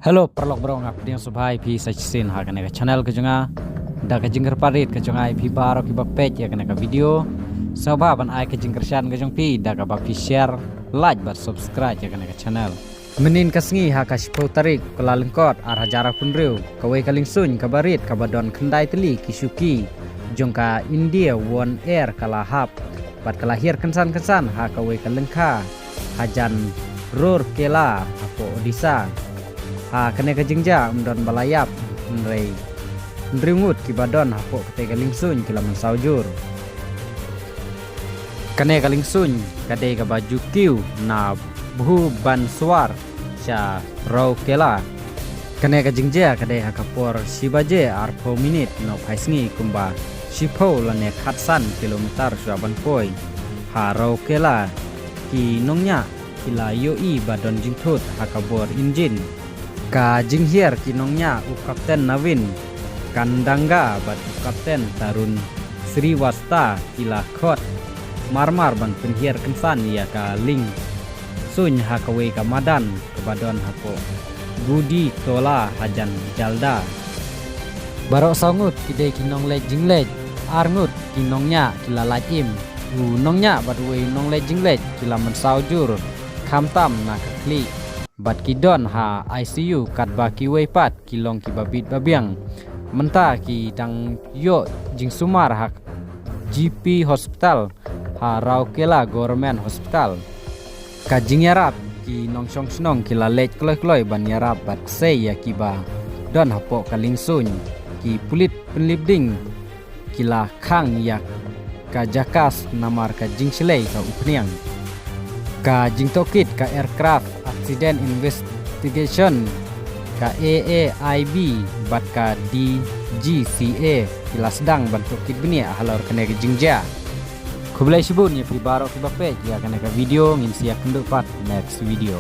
Hello, perlok bro ngap dia subhai pi sajsin ha kana channel ke jonga da ka jingkar parit ke jonga pi baro ki bak page ya kana ka video sabha ban ai ke jingkar shan ke jong pi da ka bak pi share like bar subscribe ya kana ka channel menin kasngi ha ka shpo tarik kala lengkot ar hajara punriu kawai kaling sun ka barit ka badon khandai teli kisuki jongka India won air kala hap pat kala hir kensan ha kawai kalengka hajan rur kela apo odisha kene ka jingja umdon balayap ndringut ki badon hapo kete kalingsun kila mensaujur kene kalingsun kade ka baju kiu na buhu ban suar sya rau kela kene ka jingja kade hakapor sibaje arpo minit no paisngi kumba sipo lane khatsan kilometer syaban poi rau kela ki nongnya kila yoi badon jingthut hakabor injin ka jinghier kinongnya u kapten Navin kandangga bat u kapten Tarun Sriwasta kila khot marmar ban penhier kensan ya ka ling sun hakawe ka madan kebadon hapo Budi Tola hajan jalda barok sangut kide kinong le jinglej arngut kinongnya kila lajim u nongnya bat we nong le jinglej kila mensaujur khamtam na kli bat kidon ha ICU kat ba ki weipat kilong ki babit babiang menta ki dang yo jing sumar hak GP hospital ha raukela government hospital ka jing yarap ki nong song snong kila lech kloi ban yarap bat sei ya ki ba don hapo kalingsun ki pulit penlibding kila khang yak ka jakas namar ka jing selei ka upniang ka jing tokit ka aircraft accident investigation ka AAIB bat ka DGCA kila sedang bantu kit benia halor kena ke jingja kublai shibun ya pribaro ki bape ya kena ka video ngin siap kenduk pat next video.